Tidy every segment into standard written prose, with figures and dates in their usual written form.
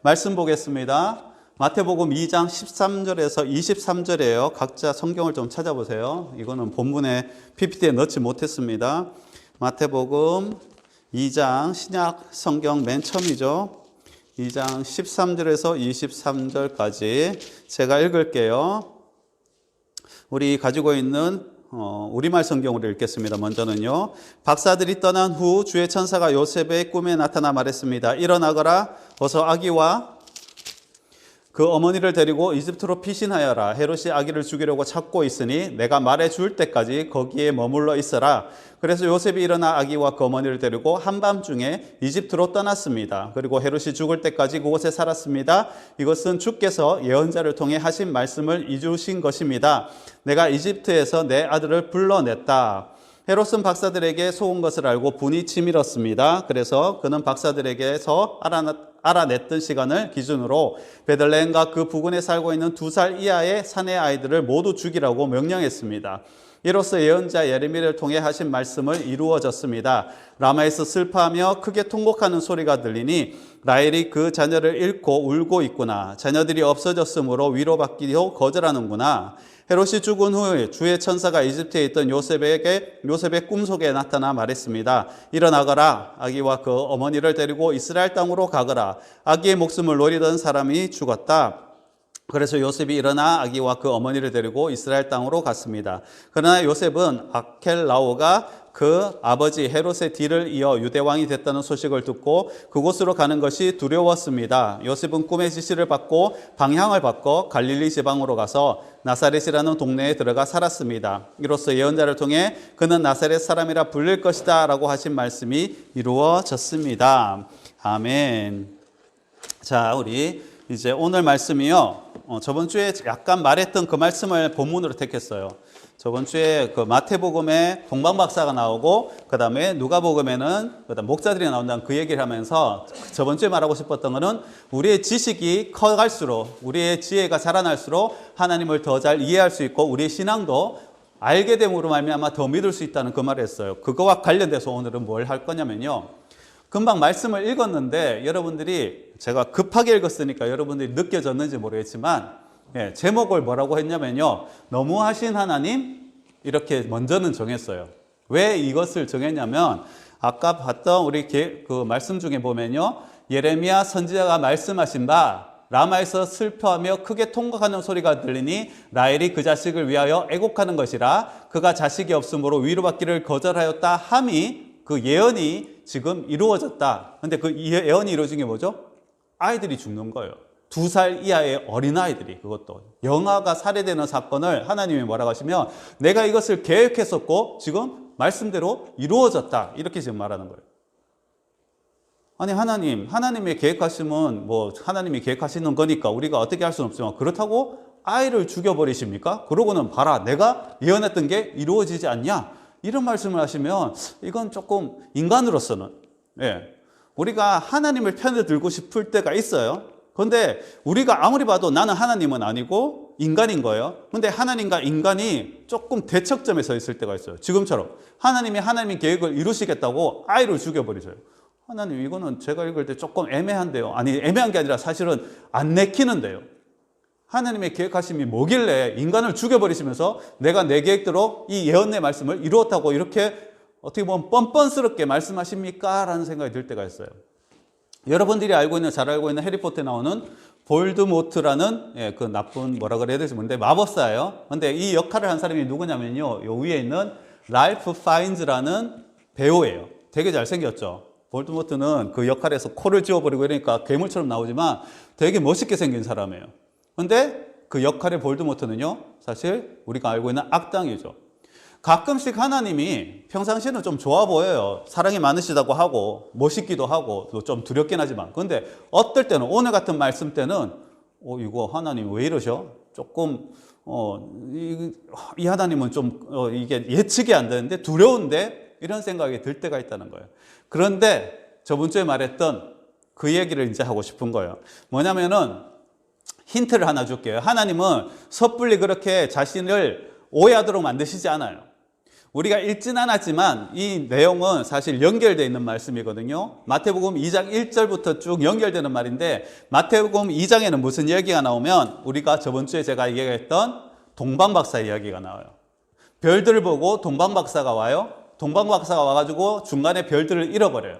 말씀 보겠습니다. 마태복음 2장 13절에서 23절이에요. 각자 성경을 좀 찾아보세요. 이거는 본문에 PPT에 넣지 못했습니다. 마태복음 2장 신약 성경 맨 처음이죠. 2장 13절에서 23절까지 제가 읽을게요. 우리 가지고 있는 우리말 성경으로 읽겠습니다. 먼저는요. 박사들이 떠난 후 주의 천사가 요셉의 꿈에 나타나 말했습니다. 일어나거라. 어서 아기와 그 어머니를 데리고 이집트로 피신하여라. 헤롯이 아기를 죽이려고 찾고 있으니 내가 말해 줄 때까지 거기에 머물러 있어라. 그래서 요셉이 일어나 아기와 그 어머니를 데리고 한밤중에 이집트로 떠났습니다. 그리고 헤롯이 죽을 때까지 그곳에 살았습니다. 이것은 주께서 예언자를 통해 하신 말씀을 이루신 것입니다. 내가 이집트에서 내 아들을 불러냈다. 헤롯은 박사들에게 속은 것을 알고 분이 치밀었습니다. 그래서 그는 박사들에게서 알아냈던 시간을 기준으로 베들레헴과 그 부근에 살고 있는 2살 이하의 사내 아이들을 모두 죽이라고 명령했습니다. 이로써 예언자 예레미야를 통해 하신 말씀을 이루어졌습니다. 라마에서 슬퍼하며 크게 통곡하는 소리가 들리니 라헬이 그 자녀를 잃고 울고 있구나. 자녀들이 없어졌으므로 위로받기도 거절하는구나. 헤롯이 죽은 후에 주의 천사가 이집트에 있던 요셉의 꿈속에 나타나 말했습니다. 일어나거라. 아기와 그 어머니를 데리고 이스라엘 땅으로 가거라. 아기의 목숨을 노리던 사람이 죽었다. 그래서 요셉이 일어나 아기와 그 어머니를 데리고 이스라엘 땅으로 갔습니다. 그러나 요셉은 아켈라오가 그 아버지 헤롯의 뒤를 이어 유대왕이 됐다는 소식을 듣고 그곳으로 가는 것이 두려웠습니다. 요셉은 꿈의 지시를 받고 방향을 바꿔 갈릴리 지방으로 가서 나사렛이라는 동네에 들어가 살았습니다. 이로써 예언자를 통해 그는 나사렛 사람이라 불릴 것이다 라고 하신 말씀이 이루어졌습니다. 아멘. 자, 우리 이제 오늘 말씀이요. 저번 주에 약간 말했던 그 말씀을 본문으로 택했어요. 저번 주에 그 마태복음에 동방박사가 나오고 그 다음에 누가복음에는 목자들이 나온다는 그 얘기를 하면서 저번 주에 말하고 싶었던 거는 우리의 지식이 커갈수록 우리의 지혜가 자라날수록 하나님을 더 잘 이해할 수 있고 우리의 신앙도 알게 됨으로 말미암아 더 믿을 수 있다는 그 말을 했어요. 그거와 관련돼서 오늘은 뭘 할 거냐면요. 금방 말씀을 읽었는데 여러분들이 제가 급하게 읽었으니까 여러분들이 느껴졌는지 모르겠지만 제목을 뭐라고 했냐면요. 너무하신 하나님 이렇게 먼저는 정했어요. 왜 이것을 정했냐면 아까 봤던 우리 그 말씀 중에 보면요. 예레미야 선지자가 말씀하신 바 라마에서 슬퍼하며 크게 통곡하는 소리가 들리니 라헬이 그 자식을 위하여 애곡하는 것이라 그가 자식이 없으므로 위로받기를 거절하였다 함이 그 예언이 지금 이루어졌다. 근데 그 예언이 이루어진 게 뭐죠? 아이들이 죽는 거예요. 2살 이하의 어린아이들이, 그것도 영아가 살해되는 사건을 하나님이 뭐라고 하시면 내가 이것을 계획했었고 지금 말씀대로 이루어졌다. 이렇게 지금 말하는 거예요. 아니 하나님의 계획하시면 뭐 하나님이 계획하시는 거니까 우리가 어떻게 할 수는 없지만 그렇다고 아이를 죽여버리십니까? 그러고는 봐라 내가 예언했던 게 이루어지지 않냐? 이런 말씀을 하시면 이건 조금 인간으로서는 우리가 하나님을 편에 들고 싶을 때가 있어요. 그런데 우리가 아무리 봐도 나는 하나님은 아니고 인간인 거예요. 그런데 하나님과 인간이 조금 대척점에 서 있을 때가 있어요. 지금처럼 하나님이 하나님의 계획을 이루시겠다고 아이를 죽여버리셔요. 하나님 이거는 제가 읽을 때 조금 애매한데요. 아니 애매한 게 아니라 사실은 안 내키는데요. 하나님의 계획하심이 뭐길래 인간을 죽여버리시면서 내가 내 계획대로 이 예언의 말씀을 이루었다고 이렇게 어떻게 보면 뻔뻔스럽게 말씀하십니까? 라는 생각이 들 때가 있어요. 여러분들이 잘 알고 있는 해리포터에 나오는 볼드모트라는 그 나쁜 뭐라 그래야 될지 모르는데 마법사예요. 근데 이 역할을 한 사람이 누구냐면요. 요 위에 있는 랄프 파인즈라는 배우예요. 되게 잘생겼죠. 볼드모트는 그 역할에서 코를 쥐어버리고 이러니까 괴물처럼 나오지만 되게 멋있게 생긴 사람이에요. 근데 그 역할의 볼드모트는요, 사실 우리가 알고 있는 악당이죠. 가끔씩 하나님이 평상시에는 좀 좋아 보여요. 사랑이 많으시다고 하고, 멋있기도 하고, 좀 두렵긴 하지만. 그런데 어떨 때는, 오늘 같은 말씀 때는, 이거 하나님 왜 이러셔? 조금, 이 하나님은 좀, 이게 예측이 안 되는데, 두려운데, 이런 생각이 들 때가 있다는 거예요. 그런데 저번 주에 말했던 그 얘기를 이제 하고 싶은 거예요. 뭐냐면은, 힌트를 하나 줄게요. 하나님은 섣불리 그렇게 자신을 오해하도록 만드시지 않아요. 우리가 읽진 않았지만 이 내용은 사실 연결되어 있는 말씀이거든요. 마태복음 2장 1절부터 쭉 연결되는 말인데 마태복음 2장에는 무슨 이야기가 나오면 우리가 저번 주에 제가 얘기했던 동방박사 이야기가 나와요. 별들을 보고 동방박사가 와요. 동방박사가 와가지고 중간에 별들을 잃어버려요.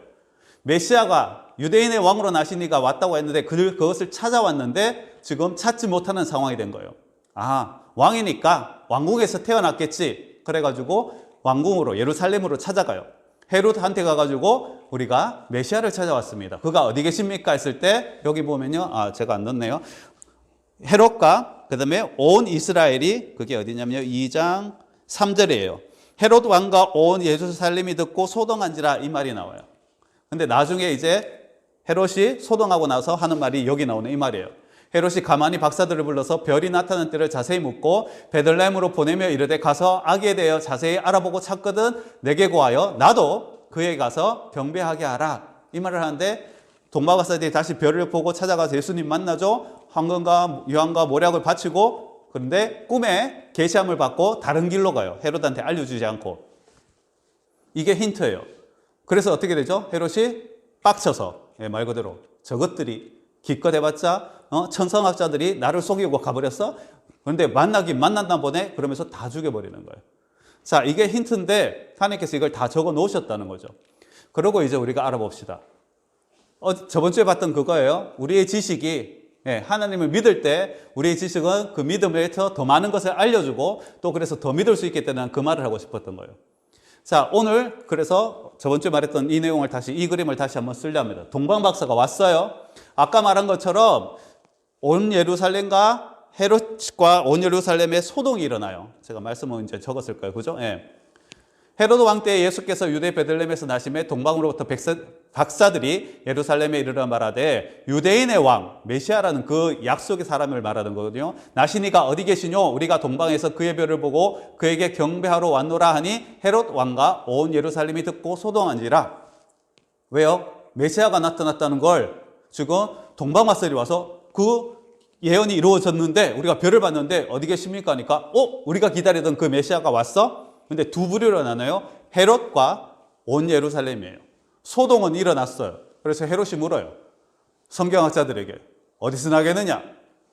메시아가 유대인의 왕으로 나시니가 왔다고 했는데 그것을 찾아왔는데 지금 찾지 못하는 상황이 된 거예요. 아, 왕이니까 왕궁에서 태어났겠지. 그래가지고 왕궁으로 예루살렘으로 찾아가요. 헤롯한테 가가지고 우리가 메시아를 찾아왔습니다. 그가 어디 계십니까? 했을 때 여기 보면요. 제가 안 넣었네요. 헤롯과 그 다음에 온 이스라엘이 그게 어디냐면요. 2장 3절이에요. 헤롯 왕과 온 예루살렘이 듣고 소동한지라 이 말이 나와요. 근데 나중에 이제 헤롯이 소동하고 나서 하는 말이 여기 나오는 이 말이에요. 헤롯이 가만히 박사들을 불러서 별이 나타난 때를 자세히 묻고 베들레헴으로 보내며 이르되 가서 아기에 대하여 자세히 알아보고 찾거든 내게 고하여 나도 그에게 가서 경배하게 하라. 이 말을 하는데 동방박사들이 다시 별을 보고 찾아가서 예수님 만나죠. 황금과 유황과 모략을 바치고 그런데 꿈에 계시함을 받고 다른 길로 가요. 헤롯한테 알려주지 않고. 이게 힌트예요. 그래서 어떻게 되죠? 헤롯이 빡쳐서 말 그대로 저것들이 기껏 해봤자 천성학자들이 나를 속이고 가버렸어? 그런데 만나긴 만났나 보네? 그러면서 다 죽여버리는 거예요. 자, 이게 힌트인데 하나님께서 이걸 다 적어 놓으셨다는 거죠. 그러고 이제 우리가 알아봅시다. 저번 주에 봤던 그거예요. 우리의 지식이 하나님을 믿을 때 우리의 지식은 그 믿음에 더 많은 것을 알려주고 또 그래서 더 믿을 수 있기 때문에 그 말을 하고 싶었던 거예요. 자, 오늘 그래서 저번 주에 말했던 이 내용을 이 그림을 다시 한번 쓰려 합니다. 동방박사가 왔어요. 아까 말한 것처럼 온 예루살렘과 헤롯과 온 예루살렘에 소동이 일어나요. 제가 말씀을 이제 적었을 거예요. 그죠? 예. 헤롯 왕 때 예수께서 유대 베들레헴에서 나심에 동방으로부터 박사들이 예루살렘에 이르러 말하되 유대인의 왕 메시아라는 그 약속의 사람을 말하는 거거든요. 나시니가 어디 계시뇨? 우리가 동방에서 그의 별을 보고 그에게 경배하러 왔노라 하니 헤롯 왕과 온 예루살렘이 듣고 소동한지라. 왜요? 메시아가 나타났다는 걸 지금 동방박사들이 와서 그 예언이 이루어졌는데 우리가 별을 봤는데 어디 계십니까? 하니까 우리가 기다리던 그 메시아가 왔어? 근데 두 부류로 나눠요. 헤롯과 온 예루살렘이에요. 소동은 일어났어요. 그래서 헤롯이 물어요. 성경학자들에게 어디서 나겠느냐?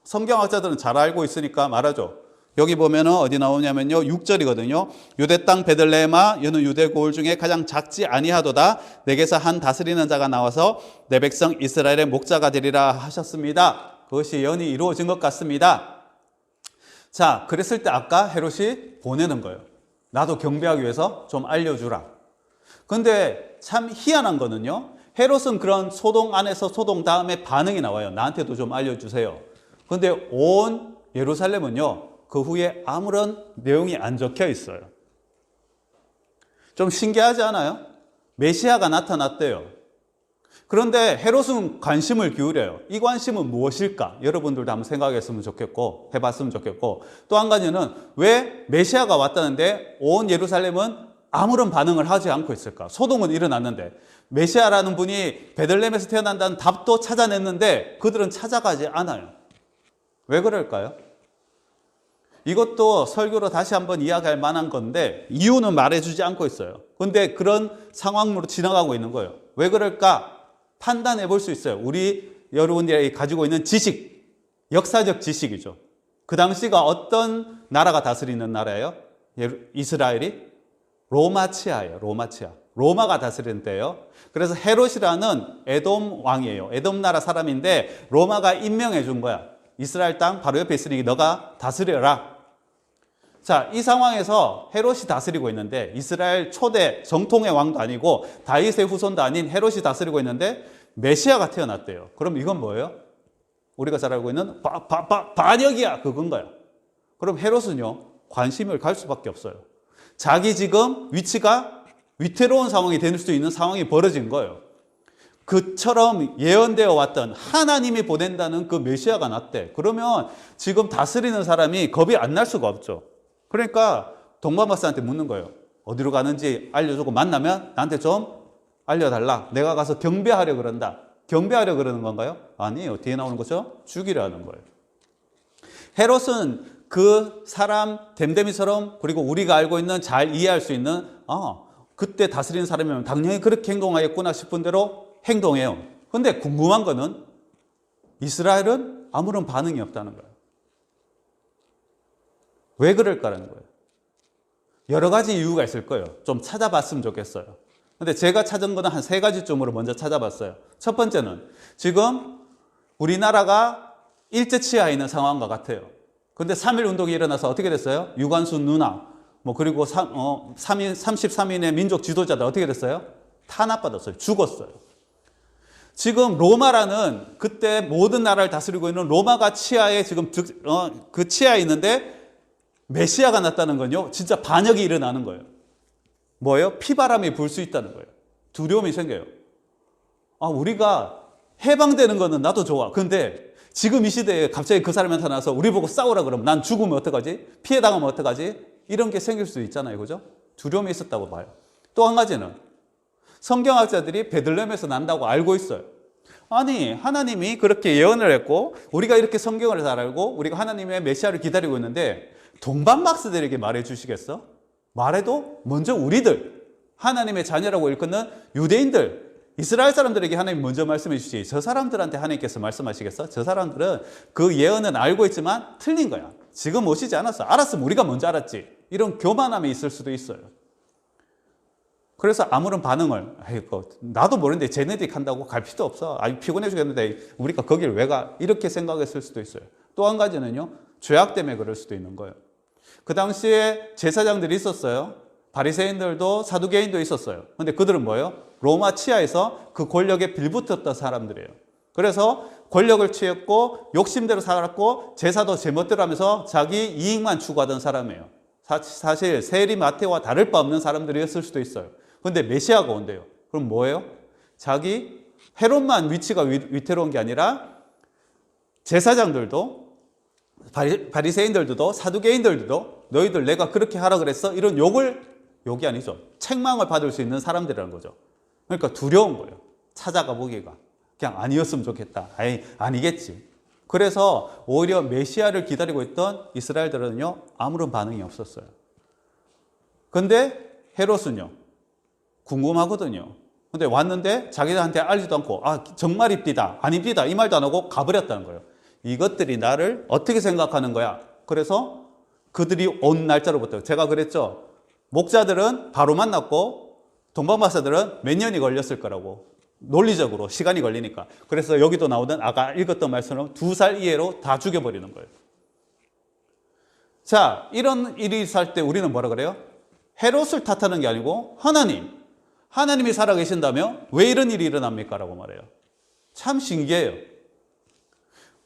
성경학자들은 잘 알고 있으니까 말하죠. 여기 보면은 어디 나오냐면요. 6절이거든요. 유대 땅 베들레헴아 여는 유대 고을 중에 가장 작지 아니하도다. 내게서 한 다스리는 자가 나와서 내 백성 이스라엘의 목자가 되리라 하셨습니다. 그것이 예언이 이루어진 것 같습니다. 자, 그랬을 때 아까 헤롯이 보내는 거예요. 나도 경배하기 위해서 좀 알려주라. 근데 참 희한한 거는요. 헤롯은 그런 소동 안에서 소동 다음에 반응이 나와요. 나한테도 좀 알려주세요. 근데 온 예루살렘은요. 그 후에 아무런 내용이 안 적혀 있어요. 좀 신기하지 않아요? 메시아가 나타났대요. 그런데 헤롯은 관심을 기울여요. 이 관심은 무엇일까? 여러분들도 한번 생각했으면 좋겠고 해봤으면 좋겠고 또 한 가지는 왜 메시아가 왔다는데 온 예루살렘은 아무런 반응을 하지 않고 있을까? 소동은 일어났는데 메시아라는 분이 베들레헴에서 태어난다는 답도 찾아냈는데 그들은 찾아가지 않아요. 왜 그럴까요? 이것도 설교로 다시 한번 이야기할 만한 건데 이유는 말해주지 않고 있어요. 그런데 그런 상황으로 지나가고 있는 거예요. 왜 그럴까? 판단해 볼 수 있어요. 여러분들이 가지고 있는 지식, 역사적 지식이죠. 그 당시가 어떤 나라가 다스리는 나라예요? 이스라엘이? 로마치아예요. 로마가 다스리는 때예요. 그래서 헤롯이라는 에돔 왕이에요. 에돔 나라 사람인데 로마가 임명해 준 거야. 이스라엘 땅 바로 옆에 있으니 너가 다스려라. 자, 이 상황에서 헤롯이 다스리고 있는데 이스라엘 초대 정통의 왕도 아니고 다윗의 후손도 아닌 헤롯이 다스리고 있는데 메시아가 태어났대요. 그럼 이건 뭐예요? 우리가 잘 알고 있는 반역이야. 그건 거야. 그럼 헤롯은요, 관심을 갈 수밖에 없어요. 자기 지금 위치가 위태로운 상황이 될 수 있는 상황이 벌어진 거예요. 그처럼 예언되어 왔던 하나님이 보낸다는 그 메시아가 났대. 그러면 지금 다스리는 사람이 겁이 안 날 수가 없죠. 그러니까 동방박사한테 묻는 거예요. 어디로 가는지 알려주고 만나면 나한테 좀 알려달라. 내가 가서 경배하려 그런다. 경배하려 그러는 건가요? 아니에요. 뒤에 나오는 거죠? 죽이려 하는 거예요. 헤롯은 그 사람 댐댐이처럼 그리고 우리가 알고 있는 잘 이해할 수 있는 그때 다스리는 사람이면 당연히 그렇게 행동하겠구나 싶은 대로 행동해요. 근데 궁금한 거는 이스라엘은 아무런 반응이 없다는 거예요. 왜 그럴까라는 거예요. 여러 가지 이유가 있을 거예요. 좀 찾아봤으면 좋겠어요. 근데 제가 찾은 거는 한 3가지쯤으로 먼저 찾아봤어요. 첫 번째는 지금 우리나라가 일제치하에 있는 상황과 같아요. 근데 3.1 운동이 일어나서 어떻게 됐어요? 유관순 누나, 그리고 33인의 민족 지도자들 어떻게 됐어요? 탄압받았어요. 죽었어요. 지금 로마라는 그때 모든 나라를 다스리고 있는 로마가 치하에 지금 그 치하에 있는데 메시아가 났다는 건요, 진짜 반역이 일어나는 거예요. 뭐예요? 피바람이 불 수 있다는 거예요. 두려움이 생겨요. 우리가 해방되는 거는 나도 좋아. 근데 지금 이 시대에 갑자기 그 사람이 나타나서 우리 보고 싸우라 그러면 난 죽으면 어떡하지? 피해 당하면 어떡하지? 이런 게 생길 수 있잖아요. 그죠? 두려움이 있었다고 봐요. 또 한 가지는 성경학자들이 베들레헴에서 난다고 알고 있어요. 아니, 하나님이 그렇게 예언을 했고 우리가 이렇게 성경을 잘 알고 우리가 하나님의 메시아를 기다리고 있는데 동방박사들에게 말해 주시겠어? 말해도 먼저 우리들, 하나님의 자녀라고 일컫는 유대인들, 이스라엘 사람들에게 하나님 먼저 말씀해 주시지 저 사람들한테 하나님께서 말씀하시겠어? 저 사람들은 그 예언은 알고 있지만 틀린 거야. 지금 오시지 않았어. 알았으면 우리가 먼저 알았지. 이런 교만함이 있을 수도 있어요. 그래서 아무런 반응을 나도 모르는데 쟤네들이 간다고 갈 필요도 없어. 피곤해 죽겠는데 우리가 거길 왜 가? 이렇게 생각했을 수도 있어요. 또 한 가지는요, 죄악 때문에 그럴 수도 있는 거예요. 그 당시에 제사장들이 있었어요. 바리새인들도 사두개인도 있었어요. 근데 그들은 뭐예요? 로마 치하에서 그 권력에 빌붙었던 사람들이에요. 그래서 권력을 취했고 욕심대로 살았고 제사도 제멋대로 하면서 자기 이익만 추구하던 사람이에요. 사실 세리 마태와 다를 바 없는 사람들이었을 수도 있어요. 근데 메시아가 온대요. 그럼 뭐예요? 자기 헤롯만 위치가 위태로운 게 아니라 제사장들도 바리새인들도 사두개인들도 너희들 내가 그렇게 하라 그랬어? 이런 욕이 아니죠. 책망을 받을 수 있는 사람들이라는 거죠. 그러니까 두려운 거예요. 찾아가 보기가. 그냥 아니었으면 좋겠다. 아니겠지. 그래서 오히려 메시아를 기다리고 있던 이스라엘들은요, 아무런 반응이 없었어요. 근데 헤롯은요, 궁금하거든요. 근데 왔는데 자기들한테 알지도 않고, 정말입니다, 아닙니다, 이 말도 안 하고 가버렸다는 거예요. 이것들이 나를 어떻게 생각하는 거야? 그래서 그들이 온 날짜로부터, 제가 그랬죠. 목자들은 바로 만났고 동방박사들은 몇 년이 걸렸을 거라고. 논리적으로 시간이 걸리니까. 그래서 여기도 나오던 아까 읽었던 말씀처럼 2살 이내로 다 죽여버리는 거예요. 자, 이런 일이 있을 때 우리는 뭐라 그래요? 헤롯을 탓하는 게 아니고 하나님이 살아계신다며 왜 이런 일이 일어납니까? 라고 말해요. 참 신기해요.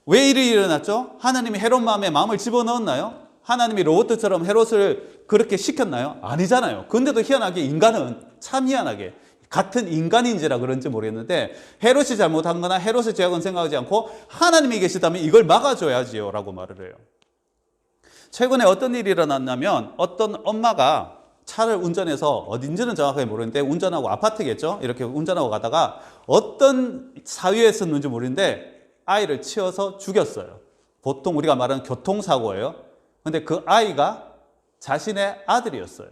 왜 일이 일어났죠? 하나님이 헤롯 마음을 집어넣었나요? 하나님이 로봇처럼 헤롯을 그렇게 시켰나요? 아니잖아요. 근데도 희한하게 인간은 참 희한하게 같은 인간인지라 그런지 모르겠는데 헤롯이 잘못한 거나 헤롯의 죄악은 생각하지 않고 하나님이 계시다면 이걸 막아줘야지요 라고 말을 해요. 최근에 어떤 일이 일어났냐면 어떤 엄마가 차를 운전해서 어딘지는 정확하게 모르는데 운전하고 아파트겠죠? 이렇게 운전하고 가다가 어떤 사유에 썼는지 모르는데 아이를 치어서 죽였어요. 보통 우리가 말하는 교통사고예요. 근데 그 아이가 자신의 아들이었어요.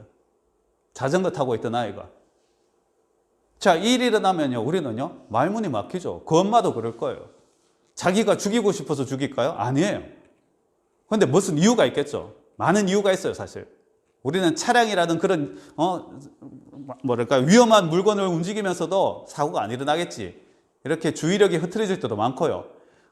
자전거 타고 있던 아이가. 자, 이 일이 일어나면요, 우리는요, 말문이 막히죠. 그 엄마도 그럴 거예요. 자기가 죽이고 싶어서 죽일까요? 아니에요. 근데 무슨 이유가 있겠죠. 많은 이유가 있어요, 사실. 우리는 차량이라든 그런, 위험한 물건을 움직이면서도 사고가 안 일어나겠지. 이렇게 주의력이 흐트러질 때도 많고요.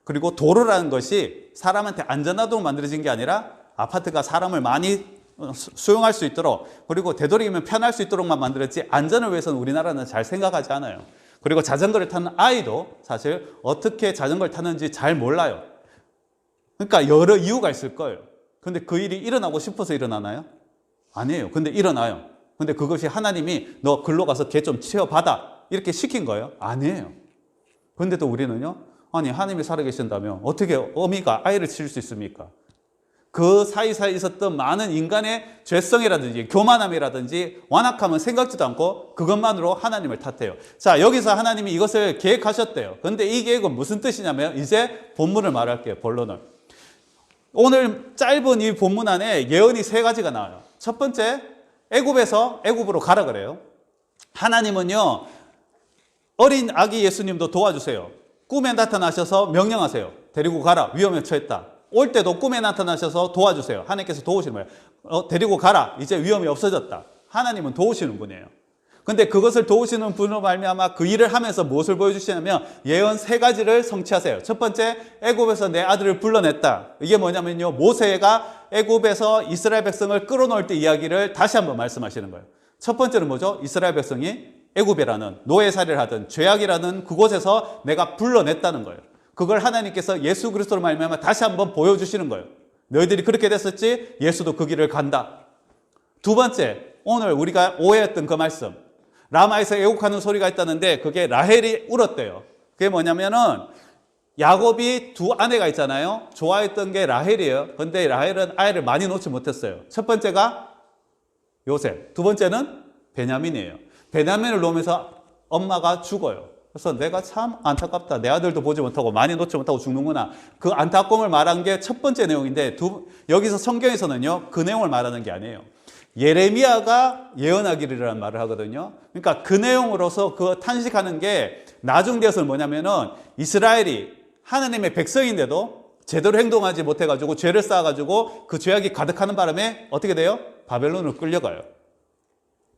그리고 도로라는 것이 사람한테 안전하도록 만들어진 게 아니라 아파트가 사람을 많이 수용할 수 있도록 그리고 되도록이면 편할 수 있도록만 만들었지 안전을 위해서는 우리나라는 잘 생각하지 않아요. 그리고 자전거를 타는 아이도 사실 어떻게 자전거를 타는지 잘 몰라요. 그러니까 여러 이유가 있을 거예요. 근데 그 일이 일어나고 싶어서 일어나나요? 아니에요. 근데 일어나요. 근데 그것이 하나님이 너 글로 가서 걔 좀 치워받아 이렇게 시킨 거예요? 아니에요. 근데도 우리는요, 아니 하나님이 살아계신다면 어떻게 어미가 아이를 치울 수 있습니까? 그 사이사이에 있었던 많은 인간의 죄성이라든지 교만함이라든지 완악함은 생각지도 않고 그것만으로 하나님을 탓해요. 자, 여기서 하나님이 이것을 계획하셨대요. 그런데 이 계획은 무슨 뜻이냐면 이제 본문을 말할게요. 본론을. 오늘 짧은 이 본문 안에 예언이 세 가지가 나와요. 첫 번째, 애굽에서 애굽으로 가라 그래요. 하나님은요, 어린 아기 예수님도 도와주세요. 꿈에 나타나셔서 명령하세요. 데리고 가라. 위험에 처했다. 올 때도 꿈에 나타나셔서 도와주세요. 하나님께서 도우시는 거예요. 데리고 가라. 이제 위험이 없어졌다. 하나님은 도우시는 분이에요. 근데 그것을 도우시는 분으로 말미암아 그 일을 하면서 무엇을 보여주시냐면 예언 세 가지를 성취하세요. 첫 번째, 애굽에서 내 아들을 불러냈다. 이게 뭐냐면요, 모세가 애굽에서 이스라엘 백성을 끌어놓을 때 이야기를 다시 한번 말씀하시는 거예요. 첫 번째는 뭐죠? 이스라엘 백성이 애굽이라는 노예살이를 하든 죄악이라는 그곳에서 내가 불러냈다는 거예요. 그걸 하나님께서 예수 그리스도로 말미암아 다시 한번 보여주시는 거예요. 너희들이 그렇게 됐었지? 예수도 그 길을 간다. 두 번째, 오늘 우리가 오해했던 그 말씀, 라마에서 애곡하는 소리가 있다는데 그게 라헬이 울었대요. 그게 뭐냐면은 야곱이 두 아내가 있잖아요. 좋아했던 게 라헬이에요. 근데 라헬은 아이를 많이 놓지 못했어요. 첫 번째가 요셉, 두 번째는 베냐민이에요. 베냐민을 놓으면서 엄마가 죽어요. 그래서 내가 참 안타깝다. 내 아들도 보지 못하고 많이 놓지 못하고 죽는구나. 그 안타까움을 말한 게 첫 번째 내용인데 여기서 성경에서는요, 그 내용을 말하는 게 아니에요. 예레미야가 예언하기를이라는 말을 하거든요. 그러니까 그 내용으로서 그 탄식하는 게 나중되어서는 뭐냐면은 이스라엘이 하나님의 백성인데도 제대로 행동하지 못해가지고 죄를 쌓아가지고 그 죄악이 가득하는 바람에 어떻게 돼요? 바벨론으로 끌려가요.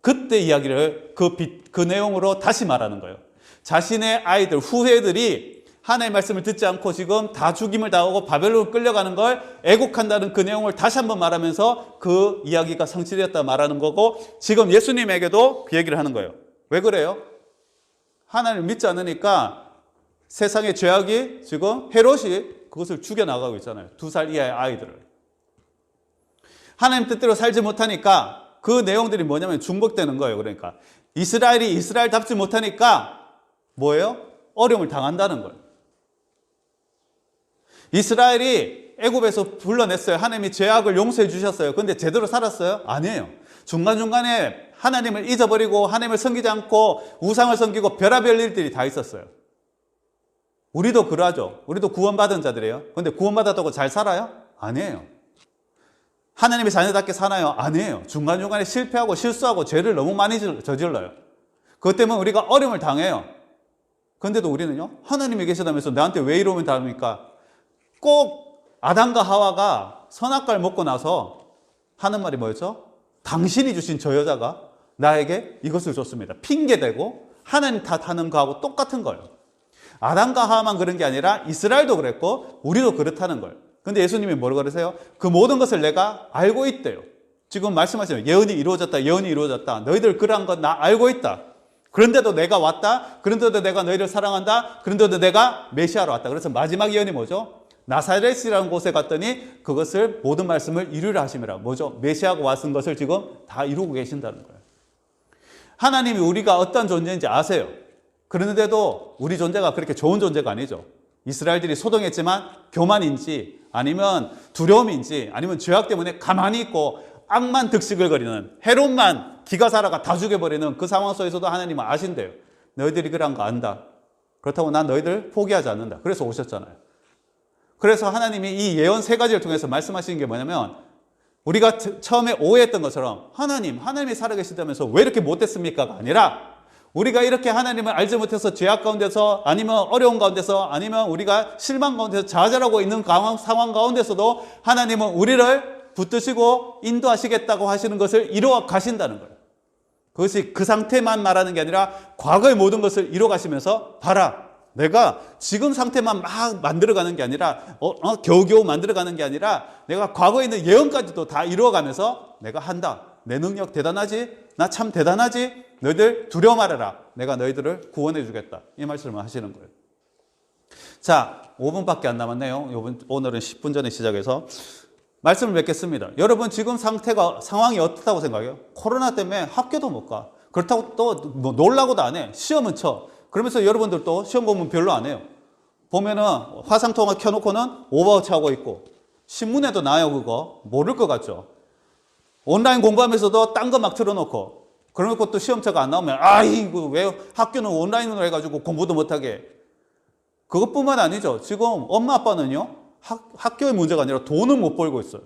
그때 이야기를 그 내용으로 다시 말하는 거예요. 자신의 아이들, 후세들이 하나님의 말씀을 듣지 않고 지금 다 죽임을 당하고 바벨론으로 끌려가는 걸 애곡한다는 그 내용을 다시 한번 말하면서 그 이야기가 성취되었다 말하는 거고, 지금 예수님에게도 그 얘기를 하는 거예요. 왜 그래요? 하나님을 믿지 않으니까 세상의 죄악이 지금 헤롯이 그것을 죽여나가고 있잖아요. 2살 이하의 아이들을. 하나님 뜻대로 살지 못하니까 그 내용들이 뭐냐면 중복되는 거예요. 그러니까 이스라엘이 이스라엘답지 못하니까 뭐예요? 어려움을 당한다는 거예요. 이스라엘이 애굽에서 불러냈어요. 하나님이 죄악을 용서해 주셨어요. 그런데 제대로 살았어요? 아니에요. 중간중간에 하나님을 잊어버리고 하나님을 섬기지 않고 우상을 섬기고 별의별 일들이 다 있었어요. 우리도 그러하죠. 우리도 구원받은 자들이에요. 그런데 구원받았다고 잘 살아요? 아니에요. 하나님의 자녀답게 사나요? 아니에요. 중간중간에 실패하고 실수하고 죄를 너무 많이 저질러요. 그것 때문에 우리가 어려움을 당해요. 그런데도 우리는요, 하나님이 계시다면서 나한테 왜 이러면 다릅니까? 꼭 아담과 하와가 선악과를 먹고 나서 하는 말이 뭐였죠? 당신이 주신 저 여자가 나에게 이것을 줬습니다. 핑계대고 하나님 탓하는 거하고 똑같은 거예요. 아담과 하와만 그런 게 아니라 이스라엘도 그랬고 우리도 그렇다는 거예요. 근데 예수님이 뭐라고 그러세요? 그 모든 것을 내가 알고 있대요. 지금 말씀하시면 예언이 이루어졌다, 예언이 이루어졌다. 너희들 그러한 건 나 알고 있다. 그런데도 내가 왔다. 그런데도 내가 너희를 사랑한다. 그런데도 내가 메시아로 왔다. 그래서 마지막 예언이 뭐죠? 나사렛이라는 곳에 갔더니 그것을 모든 말씀을 이루려 하심이라. 뭐죠? 메시아가 왔은 것을 지금 다 이루고 계신다는 거예요. 하나님이 우리가 어떤 존재인지 아세요. 그런데도 우리 존재가 그렇게 좋은 존재가 아니죠. 이스라엘들이 소동했지만 교만인지 아니면 두려움인지 아니면 죄악 때문에 가만히 있고 악만 득식을 거리는 헤롯만 기가 살아가 다 죽여버리는 그 상황 속에서도 하나님은 아신대요. 너희들이 그런 거 안다. 그렇다고 난 너희들 포기하지 않는다. 그래서 오셨잖아요. 그래서 하나님이 이 예언 세 가지를 통해서 말씀하시는 게 뭐냐면 우리가 처음에 오해했던 것처럼 하나님이 살아계시다면서 왜 이렇게 못됐습니까가 아니라 우리가 이렇게 하나님을 알지 못해서 죄악 가운데서 아니면 어려운 가운데서 아니면 우리가 실망 가운데서 좌절하고 있는 상황 가운데서도 하나님은 우리를 붙드시고 인도하시겠다고 하시는 것을 이루어 가신다는 거예요. 그것이 그 상태만 말하는 게 아니라 과거의 모든 것을 이루어 가시면서 봐라. 내가 지금 상태만 막 만들어가는 게 아니라 겨우겨우 만들어가는 게 아니라 내가 과거에 있는 예언까지도 다 이루어가면서 내가 한다. 내 능력 대단하지? 나 참 대단하지? 너희들 두려워 말아라. 내가 너희들을 구원해 주겠다. 이 말씀을 하시는 거예요. 자, 5분밖에 안 남았네요. 오늘은 10분 전에 시작해서 말씀을 맺겠습니다. 여러분 지금 상황이 어떻다고 생각해요? 코로나 때문에 학교도 못 가. 그렇다고 또 뭐 놀라고도 안 해. 시험은 쳐. 그러면서 여러분들도 시험 공부는 별로 안 해요. 보면은 화상통화 켜놓고는 오버워치 하고 있고 신문에도 나요. 그거 모를 것 같죠. 온라인 공부하면서도 딴 거 막 틀어놓고 그러놓고 또 시험차가 안 나오면 아이고 왜 학교는 온라인으로 해가지고 공부도 못하게. 그것뿐만 아니죠. 지금 엄마 아빠는요 학교의 문제가 아니라 돈을 못 벌고 있어요.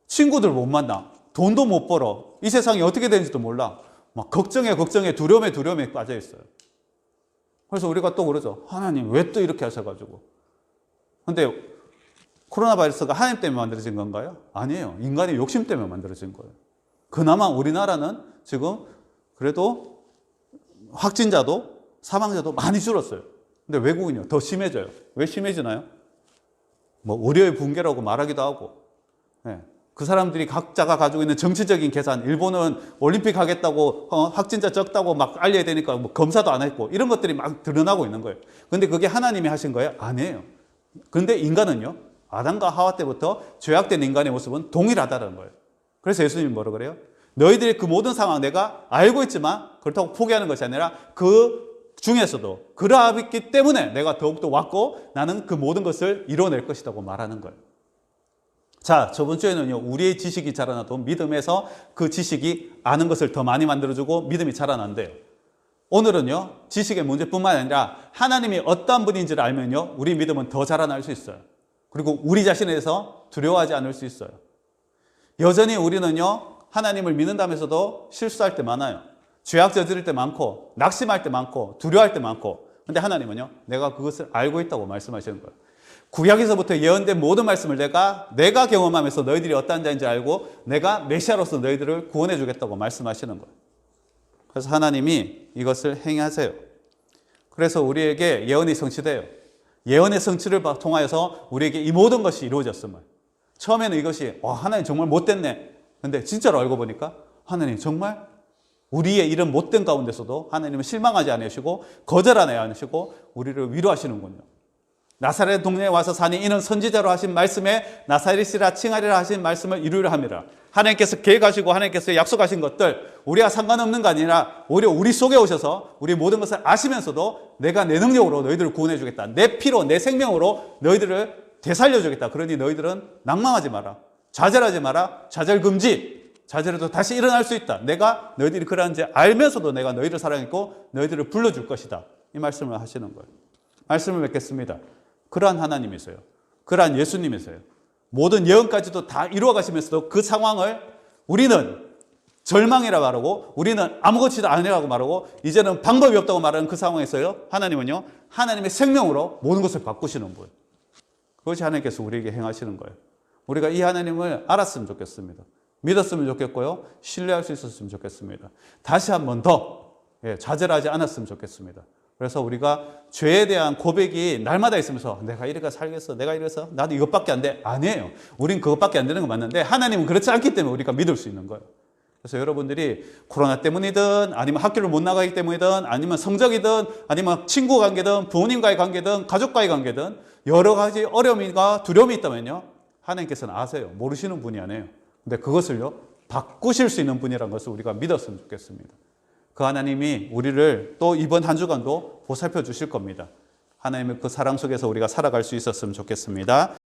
친구들 못 만나. 돈도 못 벌어. 이 세상이 어떻게 되는지도 몰라. 막 걱정에 두려움에 빠져 있어요. 그래서 우리가 또 그러죠. 하나님 왜 또 이렇게 하셔가지고. 근데 코로나 바이러스가 하나님 때문에 만들어진 건가요? 아니에요. 인간의 욕심 때문에 만들어진 거예요. 그나마 우리나라는 지금 그래도 확진자도 사망자도 많이 줄었어요. 근데 외국은요, 더 심해져요. 왜 심해지나요? 뭐 의료의 붕괴라고 말하기도 하고, 네. 그 사람들이 각자가 가지고 있는 정치적인 계산, 일본은 올림픽 하겠다고 확진자 적다고 막 알려야 되니까 뭐 검사도 안 했고 이런 것들이 막 드러나고 있는 거예요. 근데 그게 하나님이 하신 거예요? 아니에요. 그런데 인간은요, 아담과 하와 때부터 죄악된 인간의 모습은 동일하다는 거예요. 그래서 예수님이 뭐라 그래요? 너희들이 그 모든 상황 내가 알고 있지만 그렇다고 포기하는 것이 아니라 그 중에서도 그러하기 때문에 내가 더욱더 왔고 나는 그 모든 것을 이뤄낼 것이라고 말하는 거예요. 자, 저번 주에는요, 우리의 지식이 자라나도 믿음에서 그 지식이 아는 것을 더 많이 만들어주고 믿음이 자라난대요. 오늘은요, 지식의 문제뿐만 아니라 하나님이 어떤 분인지를 알면요, 우리 믿음은 더 자라날 수 있어요. 그리고 우리 자신에 대해서 두려워하지 않을 수 있어요. 여전히 우리는요, 하나님을 믿는다면서도 실수할 때 많아요. 죄악 저지를 때 많고, 낙심할 때 많고, 두려워할 때 많고. 근데 하나님은요, 내가 그것을 알고 있다고 말씀하시는 거예요. 구약에서부터 예언된 모든 말씀을 내가 경험하면서 너희들이 어떠한 자인지 알고 내가 메시아로서 너희들을 구원해 주겠다고 말씀하시는 거예요. 그래서 하나님이 이것을 행하세요. 그래서 우리에게 예언이 성취돼요. 예언의 성취를 통하여서 우리에게 이 모든 것이 이루어졌음을. 처음에는 이것이 하나님 정말 못됐네. 근데 진짜로 알고 보니까 하나님 정말 우리의 이런 못된 가운데서도 하나님은 실망하지 않으시고 거절하지 않으시고 우리를 위로하시는군요. 나사렛 동네에 와서 사니 이는 선지자로 하신 말씀에 나사렛이라 칭하리라 하신 말씀을 이루려 함이라. 하나님께서 계획하시고 하나님께서 약속하신 것들 우리와 상관없는 거 아니라 오히려 우리 속에 오셔서 우리 모든 것을 아시면서도 내가 내 능력으로 너희들을 구원해 주겠다. 내 피로 내 생명으로 너희들을 되살려 주겠다. 그러니 너희들은 낭망하지 마라. 좌절하지 마라. 좌절 금지. 좌절해도 다시 일어날 수 있다. 내가 너희들이 그러한지 알면서도 내가 너희를 사랑했고 너희들을 불러줄 것이다. 이 말씀을 하시는 거예요. 말씀을 맺겠습니다. 그러한 하나님이세요. 그러한 예수님이세요. 모든 예언까지도 다 이루어 가시면서도 그 상황을 우리는 절망이라 말하고 우리는 아무것도 아니라고 말하고 이제는 방법이 없다고 말하는 그 상황에서요. 하나님은요. 하나님의 생명으로 모든 것을 바꾸시는 분. 그것이 하나님께서 우리에게 행하시는 거예요. 우리가 이 하나님을 알았으면 좋겠습니다. 믿었으면 좋겠고요. 신뢰할 수 있었으면 좋겠습니다. 다시 한 번 더 좌절하지 않았으면 좋겠습니다. 그래서 우리가 죄에 대한 고백이 날마다 있으면서 내가 이렇게 살겠어. 내가 이래서 나도 이것밖에 안 돼. 아니에요. 우린 그것밖에 안 되는 거 맞는데 하나님은 그렇지 않기 때문에 우리가 믿을 수 있는 거예요. 그래서 여러분들이 코로나 때문이든 아니면 학교를 못 나가기 때문이든 아니면 성적이든 아니면 친구 관계든 부모님과의 관계든 가족과의 관계든 여러 가지 어려움과 두려움이 있다면요. 하나님께서는 아세요. 모르시는 분이 아니에요. 근데 그것을요. 바꾸실 수 있는 분이라는 것을 우리가 믿었으면 좋겠습니다. 그 하나님이 우리를 또 이번 한 주간도 보살펴 주실 겁니다. 하나님의 그 사랑 속에서 우리가 살아갈 수 있었으면 좋겠습니다.